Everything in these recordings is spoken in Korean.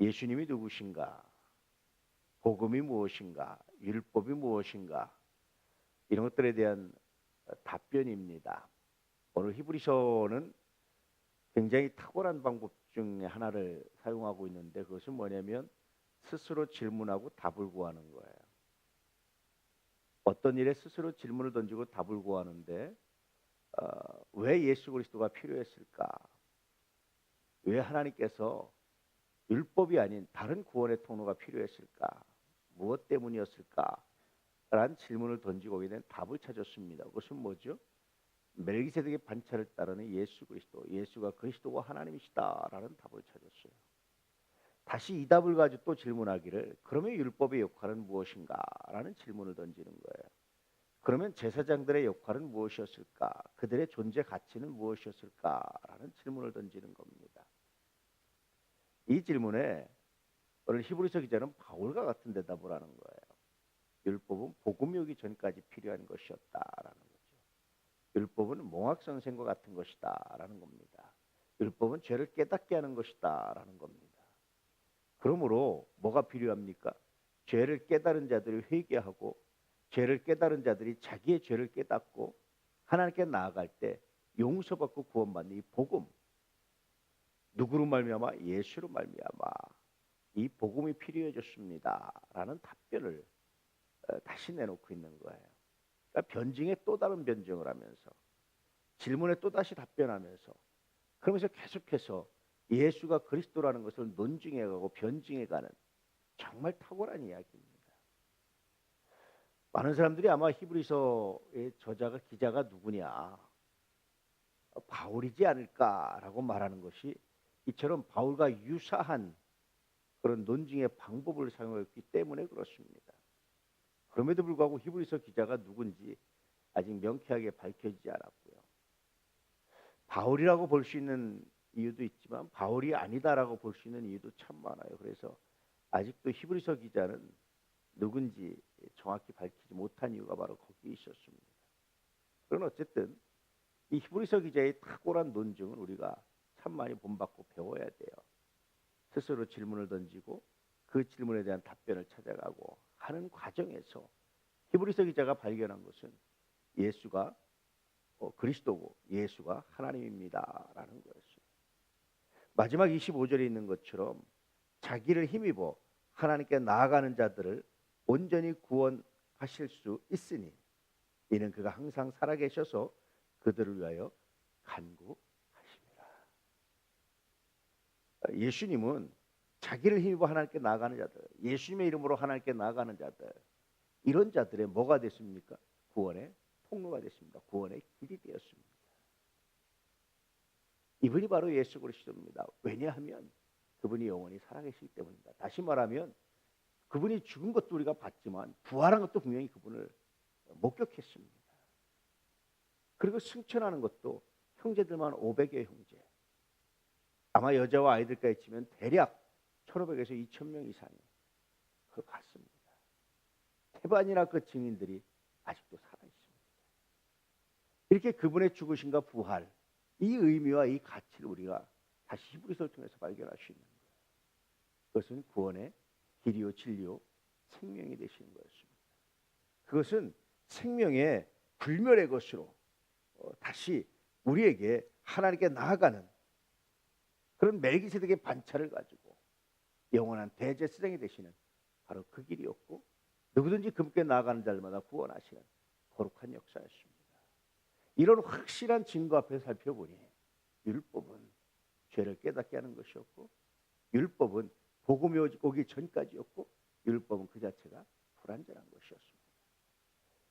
예수님이 누구신가? 복음이 무엇인가? 율법이 무엇인가? 이런 것들에 대한 답변입니다. 오늘 히브리서는 굉장히 탁월한 방법 중에 하나를 사용하고 있는데, 그것은 뭐냐면 스스로 질문하고 답을 구하는 거예요. 어떤 일에 스스로 질문을 던지고 답을 구하는데, 왜 예수 그리스도가 필요했을까? 왜 하나님께서 율법이 아닌 다른 구원의 통로가 필요했을까? 무엇 때문이었을까? 라는 질문을 던지고 오게 된 답을 찾았습니다. 그것은 뭐죠? 멜기세덱의 반차를 따르는 예수 그리스도, 예수가 그리스도와 하나님이시다라는 답을 찾았어요. 다시 이 답을 가지고 또 질문하기를, 그러면 율법의 역할은 무엇인가라는 질문을 던지는 거예요. 그러면 제사장들의 역할은 무엇이었을까? 그들의 존재 가치는 무엇이었을까라는 질문을 던지는 겁니다. 이 질문에 오늘 히브리서 기자는 바울과 같은 대답을 하는 거예요. 율법은 복음이 오기 전까지 필요한 것이었다라는 거죠. 율법은 몽학 선생과 같은 것이다라는 겁니다. 율법은 죄를 깨닫게 하는 것이다라는 겁니다. 그러므로 뭐가 필요합니까? 죄를 깨달은 자들이 회개하고, 죄를 깨달은 자들이 자기의 죄를 깨닫고 하나님께 나아갈 때 용서받고 구원받는 이 복음, 누구로 말미암아? 예수로 말미암아 이 복음이 필요해졌습니다라는 답변을 다시 내놓고 있는 거예요. 그러니까 변증에 또 다른 변증을 하면서, 질문에 또 다시 답변하면서, 그러면서 계속해서 예수가 그리스도라는 것을 논증해가고 변증해가는 정말 탁월한 이야기입니다. 많은 사람들이 아마 히브리서의 저자가, 기자가 누구냐, 바울이지 않을까라고 말하는 것이, 이처럼 바울과 유사한 그런 논증의 방법을 사용했기 때문에 그렇습니다. 그럼에도 불구하고 히브리서 기자가 누군지 아직 명쾌하게 밝혀지지 않았고요. 바울이라고 볼 수 있는 이유도 있지만 바울이 아니다라고 볼 수 있는 이유도 참 많아요. 그래서 아직도 히브리서 기자는 누군지 정확히 밝히지 못한 이유가 바로 거기에 있었습니다. 그러나 어쨌든 이 히브리서 기자의 탁월한 논증은 우리가 참 많이 본받고 배워야 돼요. 스스로 질문을 던지고 그 질문에 대한 답변을 찾아가고 하는 과정에서 히브리서 기자가 발견한 것은 예수가 그리스도고 예수가 하나님입니다라는 거였어요. 마지막 25절에 있는 것처럼 자기를 힘입어 하나님께 나아가는 자들을 온전히 구원하실 수 있으니 이는 그가 항상 살아계셔서 그들을 위하여 간구하심이라. 예수님은 자기를 힘입어 하나님께 나아가는 자들, 예수님의 이름으로 하나님께 나아가는 자들, 이런 자들의 뭐가 됐습니까? 구원의 통로가 됐습니다. 구원의 길이 되었습니다. 이분이 바로 예수 그리스도입니다. 왜냐하면 그분이 영원히 살아계시기 때문입니다. 다시 말하면 그분이 죽은 것도 우리가 봤지만 부활한 것도 분명히 그분을 목격했습니다. 그리고 승천하는 것도 형제들만 500여 형제, 아마 여자와 아이들까지 치면 대략 1,500에서 2,000명 이상이 그걸 봤습니다. 태반이나 그 증인들이 아직도 살아있습니다. 이렇게 그분의 죽으심과 부활, 이 의미와 이 가치를 우리가 다시 히브리서를 통해서 발견할 수 있는 거예요. 그것은 구원의 길이요 진리요 생명이 되시는 거였습니다. 그것은 생명의 불멸의 것으로 다시 우리에게 하나님께 나아가는 그런 멜기세덱의 반차를 가지고 영원한 대제사장이 되시는 바로 그 길이었고, 누구든지 그분께 나아가는 자들마다 구원하시는 거룩한 역사였습니다. 이런 확실한 증거 앞에서 살펴보니 율법은 죄를 깨닫게 하는 것이었고, 율법은 복음이 오기 전까지였고, 율법은 그 자체가 불완전한 것이었습니다.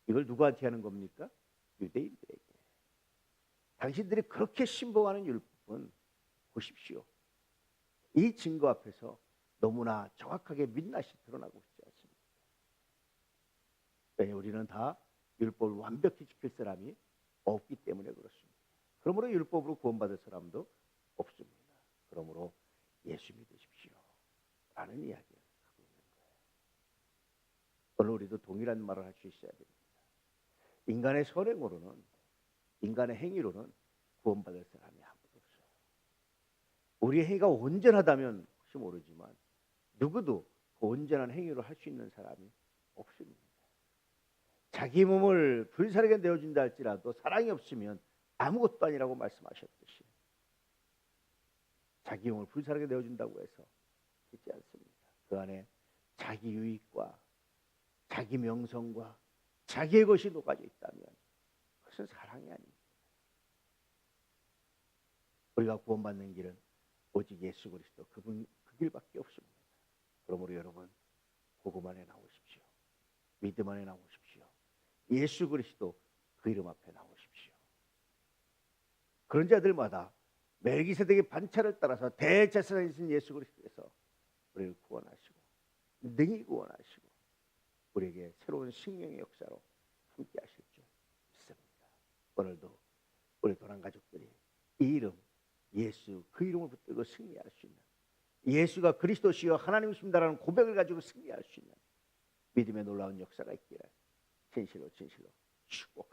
이걸 누구한테 하는 겁니까? 유대인들에게. 당신들이 그렇게 신봉하는 율법은 보십시오, 이 증거 앞에서 너무나 정확하게 민낯이 드러나고 있지 않습니까? 왜? 우리는 다 율법을 완벽히 지킬 사람이 없기 때문에 그렇습니다. 그러므로 율법으로 구원받을 사람도 없습니다. 그러므로 예수 믿으십시오 라는 이야기를 하고 있는 거예요. 오늘 우리도 동일한 말을 할 수 있어야 됩니다. 인간의 선행으로는, 인간의 행위로는 구원받을 사람이 아무도 없어요. 우리의 행위가 온전하다면 혹시 모르지만 누구도 그 온전한 행위를 할 수 있는 사람이 없습니다. 자기 몸을 불사르게 내어준다 할지라도 사랑이 없으면 아무것도 아니라고 말씀하셨듯이 자기 몸을 불사르게 내어준다고 해서 되지 않습니다. 그 안에 자기 유익과 자기 명성과 자기의 것이 녹아져 있다면 그것은 사랑이 아닙니다. 우리가 구원받는 길은 오직 예수 그리스도 그 길밖에 없습니다. 그러므로 여러분 복음 안에 나오십시오. 믿음 안에 나오십시오. 예수 그리스도 그 이름 앞에 나오십시오. 그런 자들마다 멜기세덱의 반차를 따라서 대제사장이신 예수 그리스도께서 우리를 구원하시고 능히 구원하시고 우리에게 새로운 생명의 역사로 함께 하실 줄 믿습니다. 오늘도 우리 도난 가족들이 이 이름 예수 그 이름을 붙들고 승리할 수 있는 예수가 그리스도시여 하나님이십니다라는 고백을 가지고 승리할 수 있는 믿음의 놀라운 역사가 있기를 진실로 축복합니다.